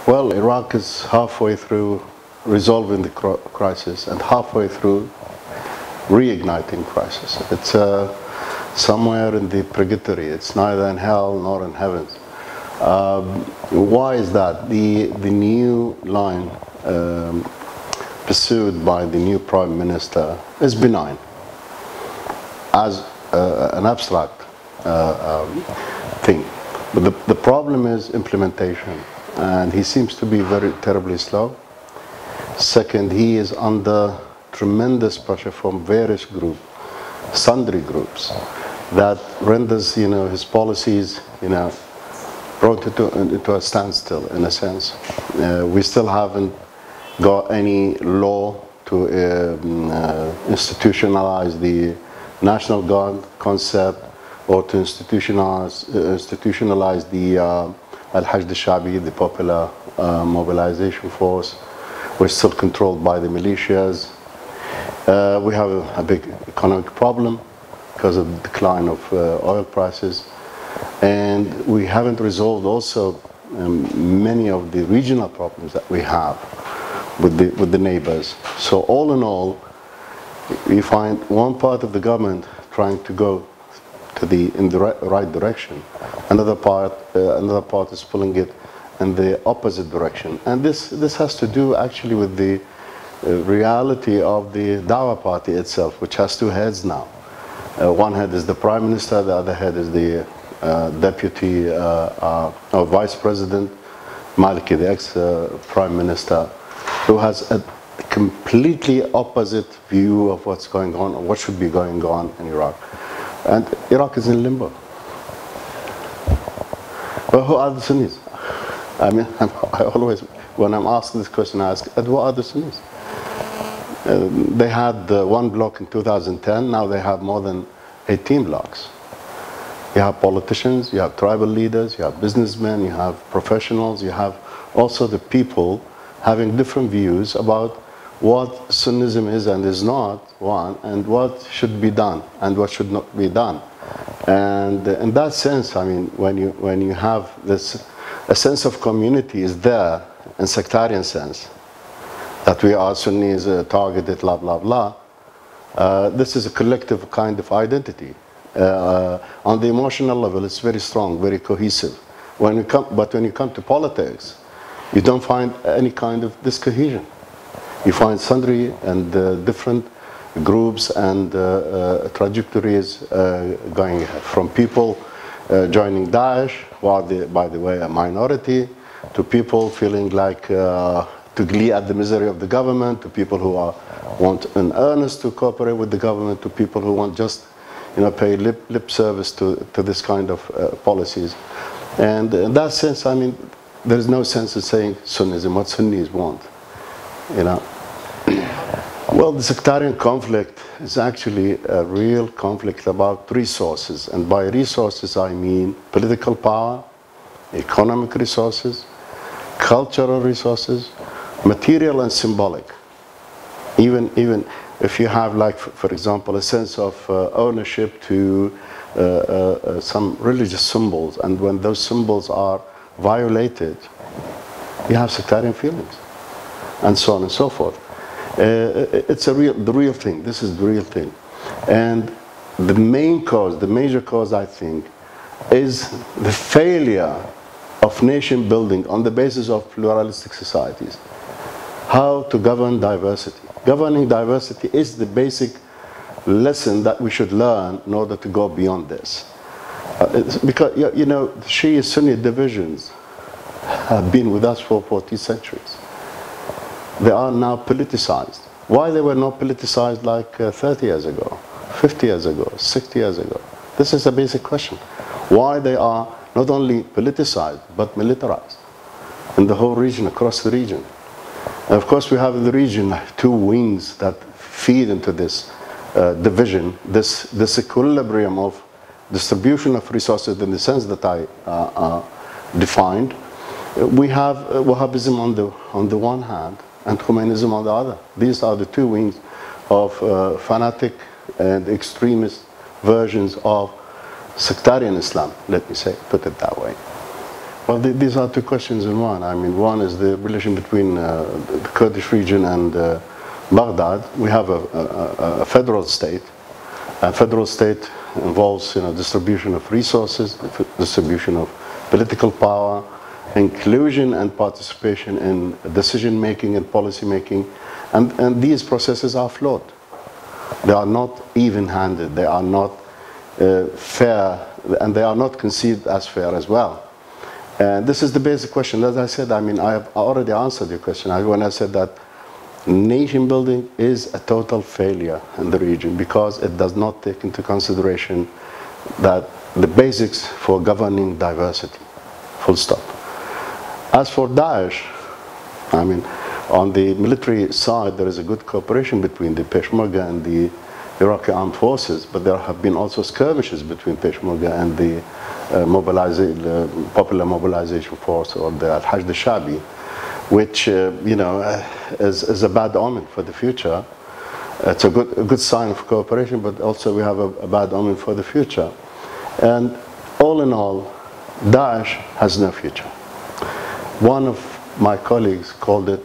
Well, Iraq is halfway through resolving the crisis and halfway through reigniting crisis. It's somewhere in the purgatory. It's neither in hell nor in heaven. Why is that? The new line pursued by the new Prime Minister is benign as an abstract thing. But the problem is implementation, and he seems to be very terribly slow. Second, he is under tremendous pressure from various groups, sundry groups, that renders, his policies, brought into a standstill in a sense. We still haven't got any law to institutionalize the National Guard concept, or to institutionalize the Al-Hashd al-Shabi, the popular mobilization force. We're still controlled by the militias. We have a big economic problem because of the decline of oil prices. And we haven't resolved also many of the regional problems that we have with the neighbors. So all in all, we find one part of the government trying to go in the right direction. Another part is pulling it in the opposite direction. And this has to do actually with the reality of the Dawah party itself, which has two heads now. One head is the Prime Minister, the other head is the Deputy or Vice President, Maliki, the ex-Prime Minister, who has a completely opposite view of what's going on, or what should be going on in Iraq. And Iraq is in limbo. Well, who are the Sunnis? I mean, I always, when I'm asked this question, I ask, who are the Sunnis? They had one block in 2010, now they have more than 18 blocks. You have politicians, you have tribal leaders, you have businessmen, you have professionals, you have also the people having different views about what Sunnism is and is not, one, and what should be done and what should not be done. And in that sense, I mean, when you have this, a sense of community is there in sectarian sense, that we are Sunnis, targeted, blah, blah, blah. This is a collective kind of identity. On the emotional level, it's very strong, very cohesive. But when you come to politics, you don't find any kind of this cohesion. You find sundry and different groups and trajectories going ahead. From people joining Daesh, who are, by the way, a minority, to people feeling like to glee at the misery of the government, to people who want in earnest to cooperate with the government, to people who want just pay lip service to this kind of policies. And in that sense, I mean, there is no sense in saying Sunnism, what Sunnis want. Well, the sectarian conflict is actually a real conflict about resources. And by resources, I mean political power, economic resources, cultural resources, material and symbolic. Even if you have, like, for example, a sense of ownership to some religious symbols, and when those symbols are violated, you have sectarian feelings, and so on and so forth. It's the real thing. This is the real thing. And the main cause, the major cause, I think, is the failure of nation building on the basis of pluralistic societies. How to govern diversity. Governing diversity is the basic lesson that we should learn in order to go beyond this. Because, Shia-Sunni divisions have been with us for 40 centuries. They are now politicized. Why they were not politicized like 30 years ago, 50 years ago, 60 years ago? This is a basic question. Why they are not only politicized, but militarized in the whole region, across the region. And of course, we have in the region two wings that feed into this division, this equilibrium of distribution of resources in the sense that I defined. We have Wahhabism on the one hand and Khomainism on the other. These are the two wings of fanatic and extremist versions of sectarian Islam, let me say, put it that way. Well, these are two questions in one. I mean, one is the relation between the Kurdish region and Baghdad. We have a federal state. A federal state involves, distribution of resources, distribution of political power, inclusion and participation in decision making and policy making, and these processes are flawed. They are not even-handed. They are not fair, and they are not conceived as fair as well. And this is the basic question. As I said, I mean, I have already answered your question when I said that nation building is a total failure in the region because it does not take into consideration that the basics for governing diversity, full stop. As for Daesh, I mean, on the military side, there is a good cooperation between the Peshmerga and the Iraqi armed forces, but there have been also skirmishes between Peshmerga and the Popular Mobilization Force, or the Al-Hashd al-Shabi, which is a bad omen for the future. It's a good sign of cooperation, but also we have a bad omen for the future. And all in all, Daesh has no future. One of my colleagues called it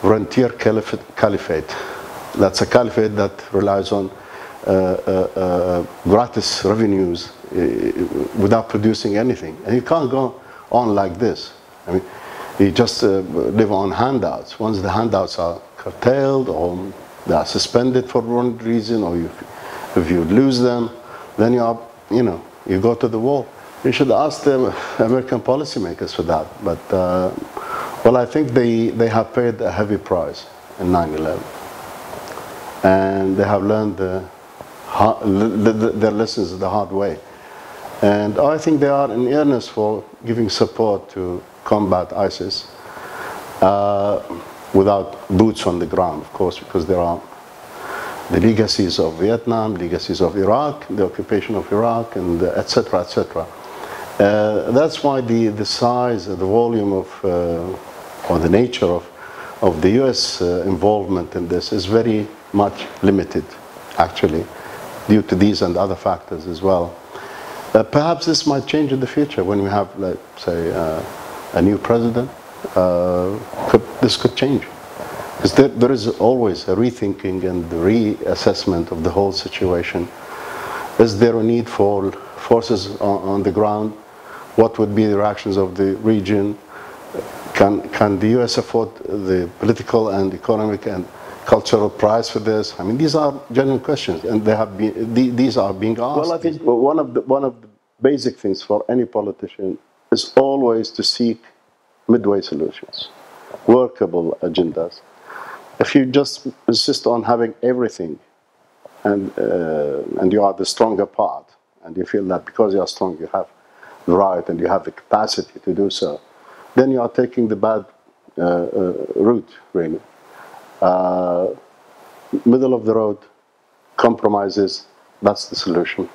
frontier caliphate. That's a caliphate that relies on gratis revenues without producing anything. And you can't go on like this. I mean, you just live on handouts. Once the handouts are curtailed or they are suspended for one reason, or if you lose them, then you go to the wall. You should ask the American policymakers for that. But well, I think they have paid a heavy price in 9/11, and they have learned their lessons the hard way. And I think they are in earnest for giving support to combat ISIS without boots on the ground, of course, because there are the legacies of Vietnam, legacies of Iraq, the occupation of Iraq, and etc., etc. That's why the size, the volume of, or the nature of the U.S. Involvement in this is very much limited, actually, due to these and other factors as well. Perhaps this might change in the future when we have, let's say, a new president. This could change. Because there is always a rethinking and reassessment of the whole situation. Is there a need for forces on the ground? What would be the reactions of the region? Can the U.S. afford the political and economic and cultural price for this? I mean, these are genuine questions, and these are being asked. Well, I think one of the basic things for any politician is always to seek midway solutions, workable agendas. If you just insist on having everything, and you are the stronger part, and you feel that because you are strong, you have the right and you have the capacity to do so, then you are taking the bad route, really. Middle of the road, compromises, that's the solution.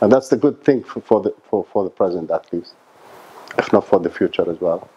And that's the good thing for the present, at least, if not for the future as well.